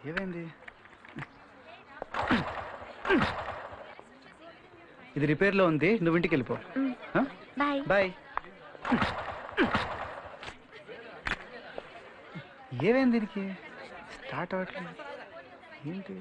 ఏమైంది? ఇది రిపేర్లో ఉంది, నువ్వు ఇంటికి వెళ్ళిపో. Bye bye. ఏమైంది దీనికి? స్టార్ట్ అవ్వట్లేదు ఏంటి?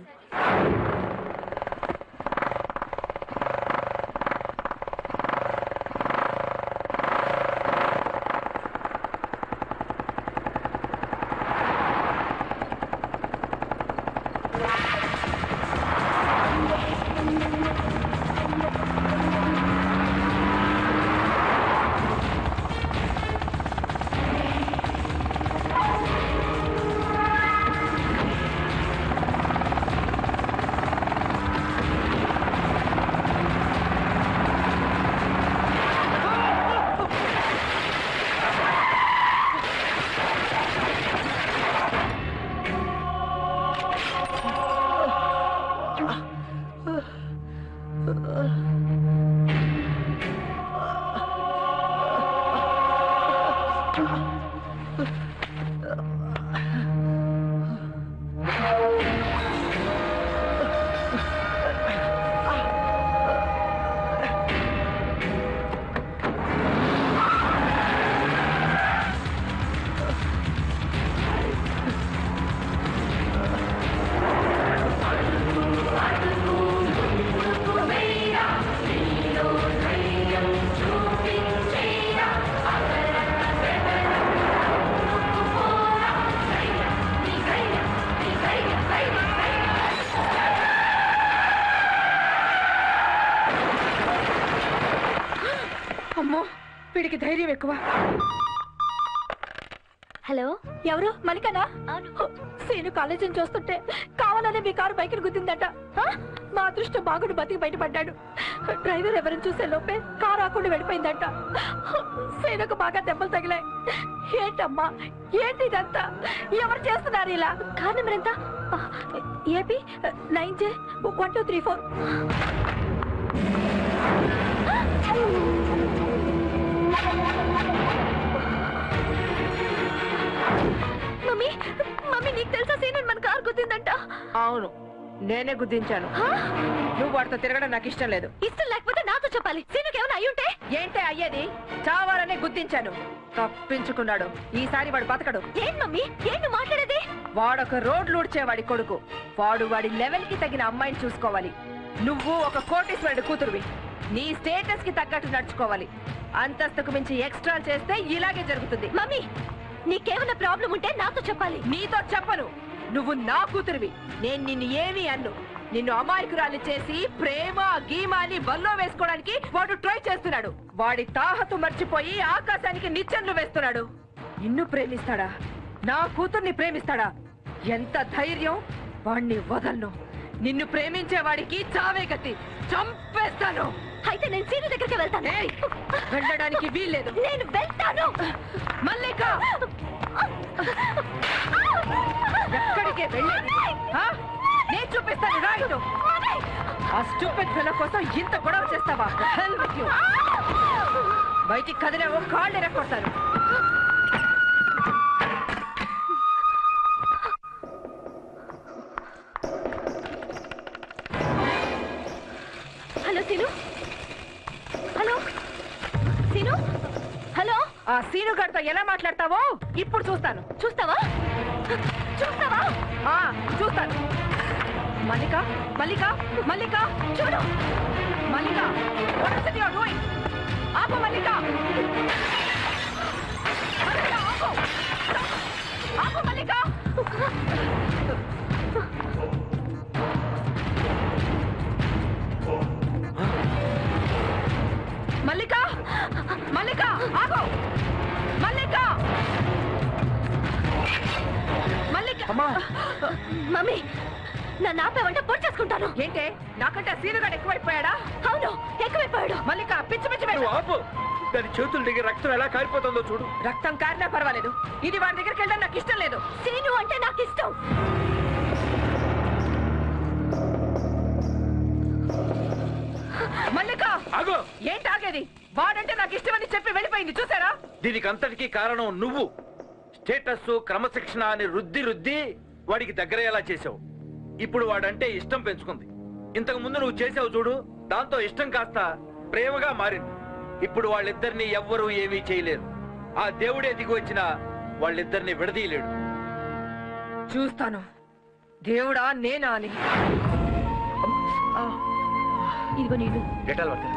వీడికి ధైర్యం ఎక్కువ. హలో, ఎవరు? మలికనా? సీను కాలేజీని చూస్తుంటే కావాలనే మీ కారు బైక్ని గుద్దిందట. మా అదృష్టం బాగుడు బతికి బయటపడ్డాడు. డ్రైవర్ ఎవరిని చూసే లోపే కారు ఆకుండా వెళ్ళిపోయిందట. సీనుకు బాగా దెబ్బలు తగిలాయి. ఏంటమ్మా ఏంటి ఇదంతా? ఎవరు చేస్తున్నారు ఇలా? కార్ నెంబర్ ఎంత? AP 9J1234. మమ్మీ మమ్మీ, నీకు తెలుసా సీను మన కార్ గుద్దిందంట? అవును, నేనే గుద్దించాను. నువ్వు వాడితో తిరగడం నాకు ఇష్టం లేదు. ఇష్టం లేకపోతే నాతో చెప్పాలి. సీనుకి ఏమైనా అయ్యుంటే? ఏంటే అయ్యేది? చావాలనే గుద్దించాను. తప్పించుకున్నాడు. ఈసారి వాడు బతకడు. ఏం మమ్మీ, ఏంటి మాట్లాడేది? వాడొక రోడ్లు ఊడ్చేవాడి కొడుకు. వాడు వాడి లెవెల్ కి తగిన అమ్మాయిని చూసుకోవాలి. నువ్వు ఒక కోటీశ్వరుడి కూతురువి. నీ స్టేటస్ కి తగ్గట్టు నడుచుకోవాలి. అంతస్తుకు మించి ఎక్స్ట్రా చేస్తే ఇలాగే జరుగుతుంది. మమ్మీ, నీకేమైనా ప్రాబ్లం ఉంటే నాతో చెప్పాలి. నీతో చెప్పను. నువ్వు నా కూతురువి. నేను నిన్ను ఏమీ అన్ను. నిన్ను అమాయకురాలు చేసి ప్రేమ గీమా అని బల్లో వేసుకోవడానికి వాడు ట్రై చేస్తున్నాడు. వాడి తాహతు మర్చిపోయి ఆకాశానికి నిచ్చెనలు వేస్తున్నాడు. నిన్ను ప్రేమిస్తాడా? నా కూతుర్ని ప్రేమిస్తాడా? ఎంత ధైర్యం! వాణ్ణి వదలను. నిన్ను ప్రేమించే వాడికి చావే గతి. చంపేస్తాను. అయితే నేను సీను దగ్గరికి వెళ్తాను. వెళ్ళడానికి వీల్లేదు. నేను వెళ్తాను. మల్లిక, ఎక్కడికే వెళ్ళేది? నేను చూపిస్తాను. రైట్. ఆ స్టూపిడ్ ఫెలో కోసం ఇంత గొడవ చేస్తావా? Hell with you. బయటికి కదిలేవో కాళ్ళు ఎరగొడతాను. Hello Seenu. Hello Seenu. Hello. ఆ సీను గారితో ఎలా మాట్లాడతావో ఇప్పుడు చూస్తాను. చూస్తావా? చూస్తావా? చూస్తాను. మల్లిక, మల్లిక, మల్లిక, చూడు. మల్లిక, what is it you are doing? ఆపు మల్లిక. మల్లిక, ఆపు. ఆపు మల్లిక. మల్లిక, మల్లిక, ఆగు. మల్లిక, మల్లిక. మమ్మీ, నన్ను ఆపేవంటే పొడి చేసుకుంటాను. ఏంటే, నాకంటే సీనుగాడు ఎక్కువైపోయాడా? అవును, ఎక్కువైపోయాడు. మల్లిక, పిచ్చి పిచ్చి ఆపు. దాని చేతుల దగ్గర రక్తం ఎలా కారిపోతుందో చూడు. రక్తం కారినా పర్వాలేదు. ఇది వాడి దగ్గరికి వెళ్ళడం నాకు ఇష్టం లేదు. సీను అంటే నాకు ఇష్టం. మల్లిక, ఆగు. ఏంటి ఆగేది? వాడంటే నాకు ఇష్టమని చెప్పి వెళ్ళిపోయింది. చూసారా? దీనికి అంతటికీ కారణం నువ్వు. స్టేటస్ క్రమశిక్షణ అని రుద్ది రుద్ది వాడికి దగ్గర ఎలా చేసావు. ఇప్పుడు వాడంటే ఇష్టం పెంచుకుంది. ఇంతకు ముందు నువ్వు చేసావు చూడు, దాంతో ఇష్టం కాస్త ప్రేమగా మారింది. ఇప్పుడు వాళ్ళిద్దరిని ఎవ్వరూ ఏమీ చేయలేరు. ఆ దేవుడే దిగి వచ్చినా వాళ్ళిద్దరిని విడదీయలేడు. చూస్తాను దేవుడా నేనా అని. ఇదిగో నీళ్ళు. డెటాల్ పడతా.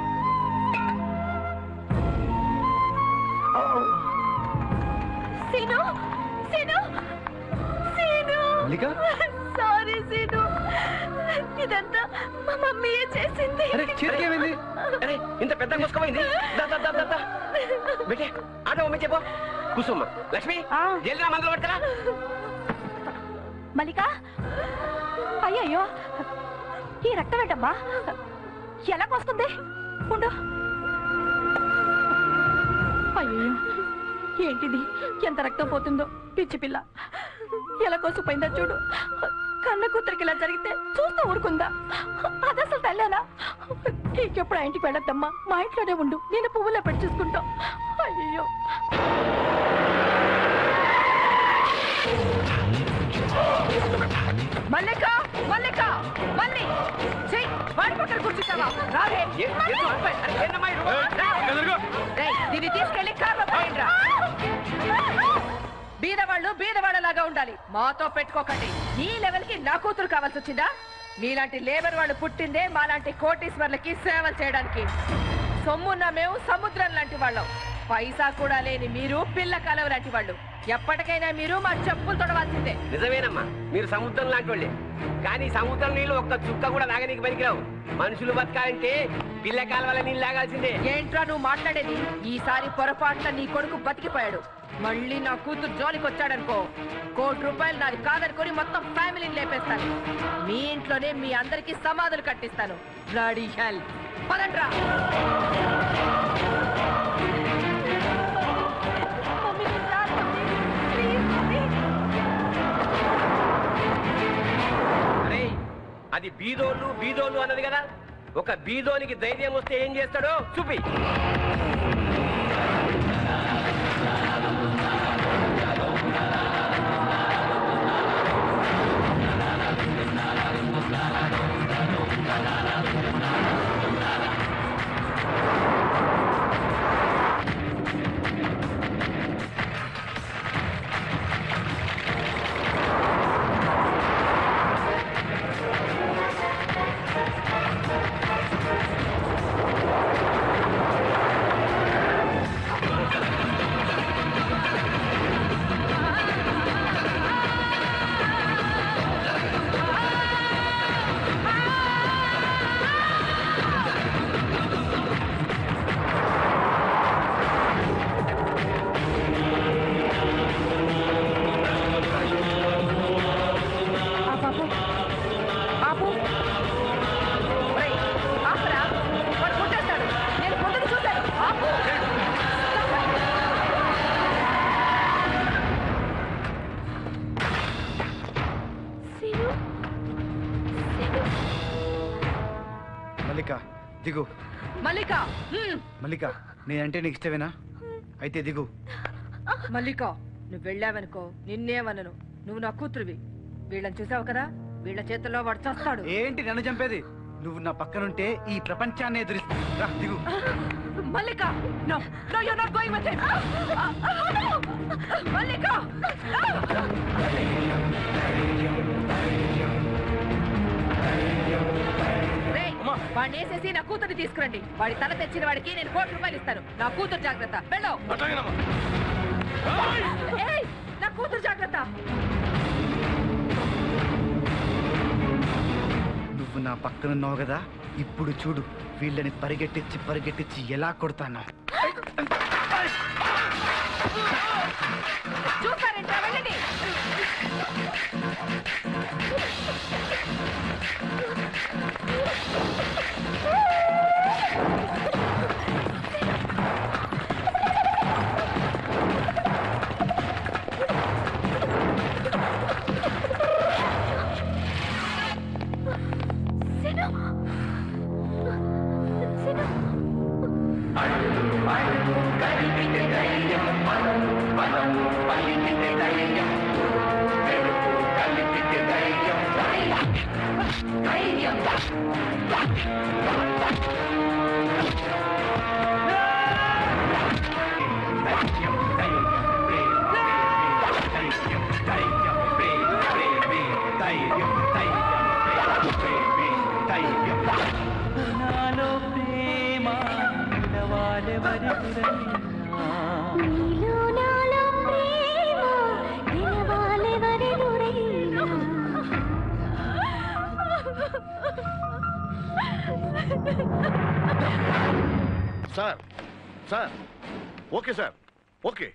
సీను సీను సీను మల్లిక? సారీ సీను, ఇదంతా మా మమ్మీయే చేసింది. అరే చేతికి ఏమైంది? అరే ఇంత పెద్ద ముసుకపోయింది. బెటే ఆటో మమ్మీ చెప్పు. కూసమ్మ లక్ష్మి జల్దిరా మందులు పడతారా. మల్లిక, అయ్యయ్యో ఈ రక్తం ఏంటమ్మా, ఎలాగొస్తుంది? ఉండు. అయ్యో ఏంటిది, ఎంత రక్తం పోతుందో. పిచ్చి పిల్ల ఎలా కోసిపోయిందా చూడు. కన్న కూతురికి ఇలా జరిగితే చూస్తూ ఊరుకుందా? అదసలు తల్లేనా? ఇంకెప్పుడు ఆ ఇంటికి వెళ్ళొద్దమ్మా, మా ఇంట్లోనే ఉండు, నేను పువ్వులో పెట్టి చూసుకుంటాం. అయ్యో మల్లిక మల్లిక మళ్ళీ వాడి పక్కన కూర్చుంటావా? రావే. దీన్ని తీసుకెళ్లి కార్లో పోయిండ్రా. బీదవాళ్ళలాగా ఉండాలి, మాతో పెట్టుకోకండి. నీ లెవెల్ కి నా కూతురు కావాల్సి వచ్చిందా? మీలాంటి లేబర్ వాళ్ళు పుట్టిందే మాలాంటి కోటీశ్వర్లకి సేవలు చేయడానికి. సొమ్మున్న మేము సముద్రం లాంటి వాళ్ళం, పైసా కూడా లేని మీరు పిల్ల కాలవ లాంటి వాళ్ళు. ఎప్పటికైనా మీరు మా చెప్పులు తొడవాల్సిందే. నిజమేనమ్మా, మీరు సముద్రం లాంటి వాళ్ళే. కానీ సముద్రం నీళ్ళు ఒక్క చుక్క కూడా తాగనీకి పనికిరావు. మనుషులు బతకాలంటే పిల్ల కాలవల నీళ్ళు తాగాల్సిందే. ఏంట్రా నువ్వు మాట్లాడేది? ఈసారి పొరపాటున నీ కొడుకు బతికిపోయాడు. మళ్ళీ నా కూతురు జోలికి వచ్చాడనుకో, ₹1,00,00,000 నాది కాదనుకొని మొత్తం ఫ్యామిలీని లేపేస్తాను. మీ ఇంట్లోనే మీ అందరికి సమాధులు కట్టిస్తాను. Bloody hell. పదండ్రా. అరే అది బీదోళ్ళు అన్నది కదా. ఒక బీదోనికి ధైర్యం వస్తే ఏం చేస్తాడో చూపి. దిగు. మల్లిక మల్లిక, నేనంటే నీకు ఇష్టమేనా? అయితే దిగు. మల్లిక, నువ్వు వెళ్ళావనుకో నిన్నేమనను. నువ్వు నా కూతురువి. వీళ్ళని చూసావు కదా, వీళ్ళ చేతుల్లో వాడు చస్తాడు. ఏంటి నన్ను చంపేది? నువ్వు నా పక్కనుంటే ఈ ప్రపంచాన్ని ఎదురిస్తుంది. రా దిగు. మల్లిక, no, no, you're not going with him. మల్లిక, వాడిని వేసేసి నా కూతుర్ని తీసుకురండి. వాడి తల తెచ్చిన వాడికి నేను ₹1,00,00,000 ఇస్తాను. నా కూతురు జాగ్రత్త. వెళ్ళో. నా కూతురు జాగ్రత్త. నువ్వు నా పక్కనున్నావు కదా, ఇప్పుడు చూడు వీళ్ళని పరిగెట్టించి ఎలా కొడతాను. చూస్తారంటే వెళ్ళండి. కలిపి sir sir okay sir okay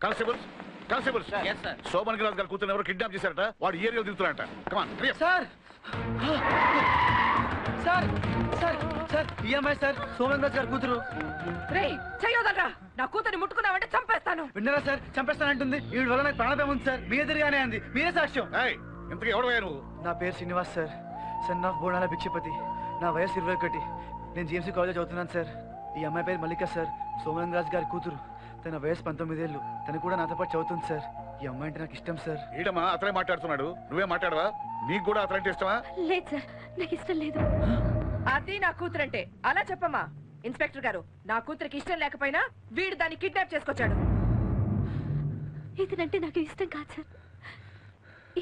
constables constables Soman Raju గారు కూతురు ఎవరు కిడ్నాప్ చేశారట వాడు ఈ ఏరియాలో దిగుతున్నారట come on sir sir sir sir ఈ అమ్మాయి సార్ సోమరాజ్ గారు కూతురు. రేయ్ చెయ్యొదలరా, నా కూతుర్ని ముట్టుకున్నావంటే చంపేస్తాను. విన్నారా సార్, చంపేస్తానంటుంది. వీడి వల్ల నాకు ప్రాణభయం ఉంది సార్. మీ ఎదురుగానే అంది, మీరే సాక్ష్యం. ఇంతకీ ఎవడవయ్యా నువ్వు? నా పేరు శ్రీనివాస్ సార్, సన్ ఆఫ్ బోనాల భిక్షపతి. నా వయసు 21. నేను జిఎంసీ కాలేజ్ చదువుతున్నాను సార్. ఈ అమ్మాయి పేరు మల్లిక సార్, సోమరాజ్ గారి కూతురు. తన వయసు 19 ఏళ్ళు. తను కూడా నాతో పాటు చదువుతుంది సార్. ఈ అమ్మాయి అంటే నాకు ఇష్టం సార్. ఈడమ్మా అతనే మాట్లాడుతున్నాడు, నువ్వే మాట్లాడవా? నీకు కూడా అతనంటే ఇష్టమా? లేదు సార్, నాకు ఇష్టం లేదు. అది నా కూతురంటే అలా చెప్పమ్మా. ఇన్స్పెక్టర్ గారు, నా కూతురికి ఇష్టం లేకపోయినా వీడు దాన్ని కిడ్నాప్ చేసుకొచ్చాడు. ఇతనంటే నాకు ఇష్టం కాదు సార్,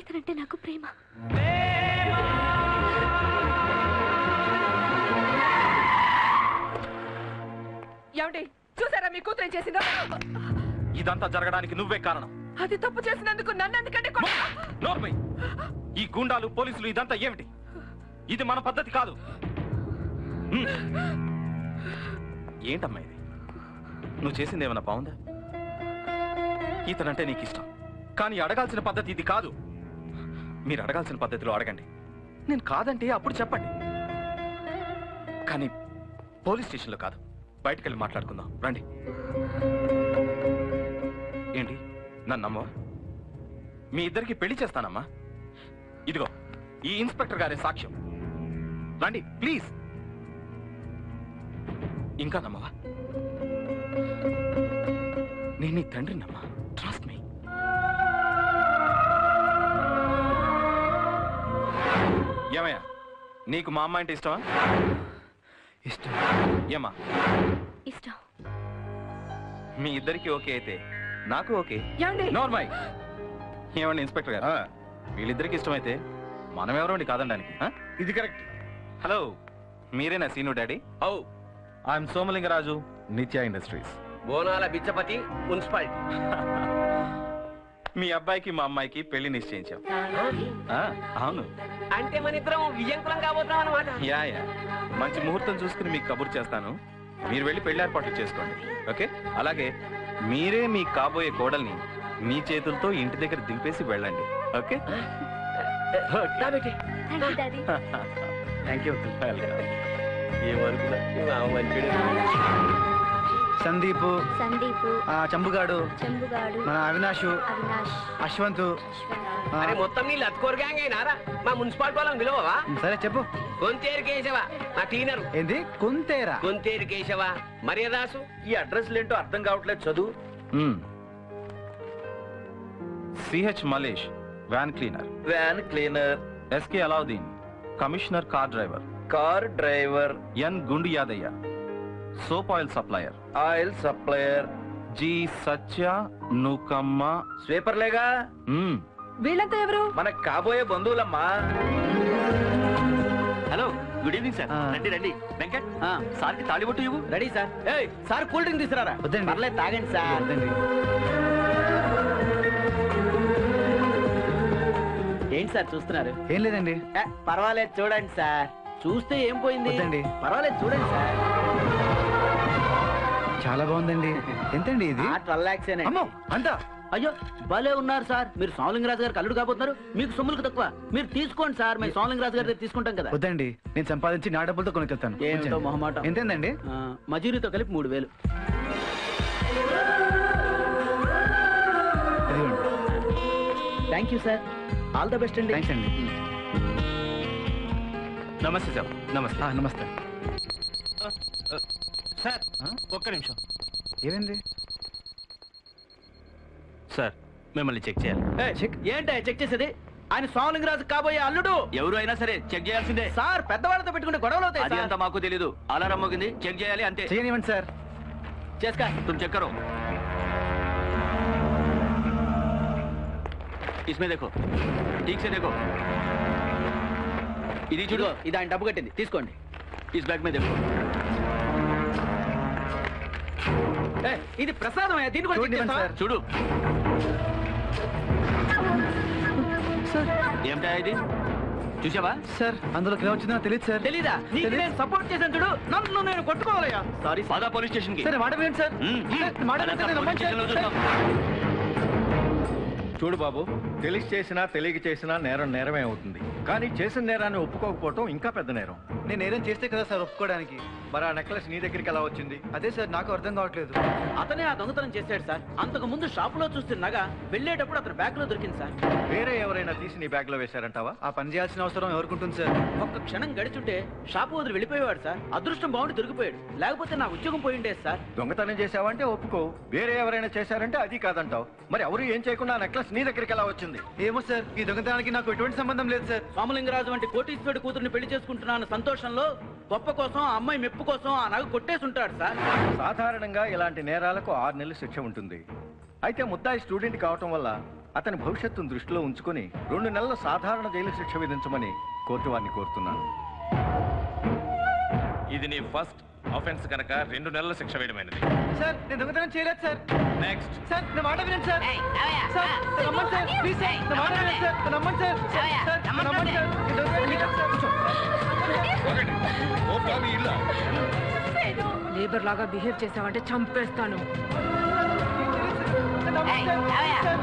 ఇతనంటే నాకు ప్రేమ. ఏమండి చూసారా మీ కూతురు ఏం చేసిందో? ఇదంతా జరగడానికి నువ్వే కారణం. అది తప్పు చేసినందుకు నన్ను ఎందుకంటే నోర్మై, ఈ గుండాలు పోలీసులు ఇదంతా ఏమిటి? ఇది మన పద్ధతి కాదు. ఏంటమ్మా ఇది? నువ్వు చేసింది ఏమన్నా బాగుందా? ఇతనంటే నీకు ఇష్టం, కానీ అడగాల్సిన పద్ధతి ఇది కాదు. మీరు అడగాల్సిన పద్ధతిలో అడగండి. నేను కాదంటే అప్పుడు చెప్పండి, కానీ పోలీస్ స్టేషన్లో కాదు. బయటకెళ్ళి మాట్లాడుకుందాం రండి. ఏంటి నన్ను నమ్మవా? మీ ఇద్దరికి పెళ్లి చేస్తానమ్మా. ఇదిగో ఈ ఇన్స్పెక్టర్ గారి సాక్ష్యం. రండి ప్లీజ్. ఇంకా నమ్మవా? నేను నీ తండ్రినమ్మా, ట్రస్ట్ మీ. ఏమయ్యా, నీకు మా అమ్మ అంటే ఇష్టమా? ఇష్టం. ఏమా ఇష్టం. మీ ఇద్దరికి ఓకే అయితే నాకు ఓకే. ఏమండి నోర్మై. ఏమండి ఇన్స్పెక్టర్ గారు, వీళ్ళిద్దరికి ఇష్టమైతే మనం ఎవరండి కాదనడానికి? ఇది కరెక్ట్. హలో, మీరేనా Seenu daddy? Oh, I'm Somalingaraju, Nitya industries. బోనాల బిచ్చపతి, మున్సిపాలిటీ. మీ అబ్బాయికి మా అమ్మాయికి పెళ్లి నిశ్చయించాం. అవును. అంటే మన ఇద్దరం విజయంకులం కాబోతున్నాం అన్నమాట. యా యా, మంచి ముహూర్తం చూసుకుని మీకు కబుర్ చేస్తాను. మీరు వెళ్ళి పెళ్లి ఏర్పాట్లు చేసుకోండి. ఓకే? అలాగే మీరే మీ కాబోయే కోడల్ని మీ చేతులతో ఇంటి దగ్గర దింపేసి వెళ్ళండి. ఓకే? Thank you. సందీప్, చంబుగాడు, మన అవినాష్, అశ్వంత్. అరే మొత్తం నీళ్ళు అతుకోరు గ్యాంగ్ అయినారా? మా మున్సిపాలిటీ వాళ్ళని పిలవవా? సరే చెప్పు. కొంతేరు కేశవ, మా క్లీనరు. ఏంది కొంతేరా? కొంతేరు కేశవ, మర్యాదాసు. ఈ అడ్రస్ ఏంటో అర్థం కావట్లేదు, చదువు. CH Malesh, van cleaner. Van cleaner. SK Alauddin, commissioner car driver. Car driver. N Gundu Yadaiah, soap oil supplier. Oil supplier. G Satya Nukamma, స్వీపర్లేగా. వీళ్ళంతా ఎవరు? మనకు కాబోయే బంధువులమ్మా. Hello, good evening sir. రండి రండి. వెంకట్, సార్కి తాళిబొట్టు ఇవ్వు. Ready sir. Sir cool drink తీసుకురారా. వద్దండి. పర్లేదు, తాగండి సార్. వద్దండి. ఏంటి సార్ చూస్తున్నారు? ఏం లేదండి. పర్వాలేదు చూడండి సార్. చూస్తే ఏం పోయింది? వద్దండి. పర్వాలేదు చూడండి సార్. చాలా బాగుందండి. ఎంతండి ఇది? 12 lakhs. అమ్మో, అంతా? అయ్యో భలే ఉన్నారు సార్. మీరు సోమలింగరాజు గారికి అల్లుడు కాబోతున్నారు. మీకు సొమ్ములకు తక్కువ. మీరు తీసుకోండి సార్, మేము సోమలింగరాజు గారి దగ్గర తీసుకుంటాం కదా. వద్దండి, నేను సంపాదించి నా డబ్బులతో కొనుకెళ్తాను. ఏమిటో మొహమాటం. ఎంతండి? మజూరీతో కలిపి 3000. Thank you sir. All the best అండి. థ్యాంక్స్ అండి. నమస్తే సార్. నమస్తే. నమస్తే సార్, ఒక్క నిమిషం. ఏమైంది సార్, మిమ్మల్ని చెక్ చేయాలి. చెక్? ఏంటి చెక్ చేసేది? ఆయన సోమలింగరాజు కాబోయే అల్లుడు. ఎవరు అయినా సరే చెక్ చేయాల్సిందే సార్ పెద్దవాళ్ళతో పెట్టుకుంటే గొడవలు అవుతాయి అది సార్. అంతా మాకు తెలీదు అలారం మోగింది చెక్ చేయాలి అంతే చేయనివ్వండి సార్. చేసుకా तुम चेक करो इसमें देखो ठीक से देखो ఇది చూడు ఇది ఆయన డబ్బు కట్టింది తీసుకోండి. इस बैग में देखो ఇది ప్రసాదం దీన్ని కూడా చూడండి చెక్ చేస్తావా? సార్. చూడు సార్ ఏమిటా ఇది చూసావా సార్ అందులోకి ఎలా వచ్చిందో నాకు తెలియదు సార్. తెలీదా? నీకు తెలీదు. నేను సపోర్ట్ చేశాను చూడు, నన్ను నేను కొట్టుకోవాలయ్యా. సారీ పదా పోలీస్ స్టేషన్ కి సార్ మాట వినండి సార్. సార్, మాట వినండి సార్, నమ్మండి సార్. చూడు బాబు, తెలిసి చేసినా తెలియక చేసినా నేరం నేరమే అవుతుంది. కానీ చేసిన నేరాన్ని ఒప్పుకోకపోవటం ఇంకా పెద్ద నేరం. నేను ఏదైనా చేస్తే కదా సార్ ఒప్పుకోవడానికి. మరి ఆ నెక్లెస్ నీ దగ్గరికి ఎలా వచ్చింది? అదే సార్ నాకు అర్థం కావట్లేదు. అతనే ఆ దొంగతనం చేశాడు సార్. అంతకు ముందు షాపులో చూస్తే నగ వెళ్ళేటప్పుడు అతని బ్యాగ్ లో దొరికింది సార్. వేరే ఎవరైనా తీసి నీ బ్యాగ్ లో వేశారంటావా? ఆ పని చేయాల్సిన అవసరం ఎవరికుంటుంది సార్? ఒక్క క్షణం గడిచుంటే షాపు వదిలి వెళ్ళిపోయేవాడు సార్. అదృష్టం బాగుండి దొరికిపోయాడు, లేకపోతే నా ఉద్యోగం పోయి ఉండేది సార్. దొంగతనం చేసావంటే ఒప్పుకో, వేరే ఎవరైనా చేశారంటే అది కాదంటావు. మరి ఎవరు ఏం చేయకుండా ఆ నెక్లెస్ నీ దగ్గరికి ఎలా వచ్చింది? ఏమో సార్, ఈ దొంగతనానికి నాకు ఎటువంటి సంబంధం లేదు సార్. సోమలింగరాజు వంటి కోటీశ్వరుడి కూతుర్ని పెళ్లి చేసుకుంటున్నాను సంతోషంలో గొప్ప కోసం, ఆ అమ్మాయి మెప్పు కోసం ఆ నగ కొట్టేసి ఉంటాడు సార్. సాధారణంగా ఇలాంటి నేరాలకు 6 నెలలు శిక్ష ఉంటుంది. అయితే ముద్దాయి స్టూడెంట్ కావటం వల్ల అతని భవిష్యత్తును దృష్టిలో ఉంచుకొని 2 నెలల సాధారణ జైలు శిక్ష విధించమని కోర్టు వారిని కోరుతున్నాను. ఇది నీ ఫస్ట్ ఆఫెన్స్ కనుక 2 నెలల శిక్ష వేయడమైనది. సార్ నేను దొంగతనం చేయలేదు సార్. నెక్స్ట్ సార్ నా మాట వినండి సార్. సార్ నా నమ్మండి సార్, ప్లీజ్ సార్, నా మాట వినండి సార్, నా నమ్మండి సార్. సార్ నా నమ్మండి సార్, నేను దొంగతనం చేయలేదు సార్. ఓ బాబీ ఇల్లా లేబర్ లాగా బిహేవ్ చేసావంటే చంపేస్తాను. నా నమ్మండి సార్, సార్.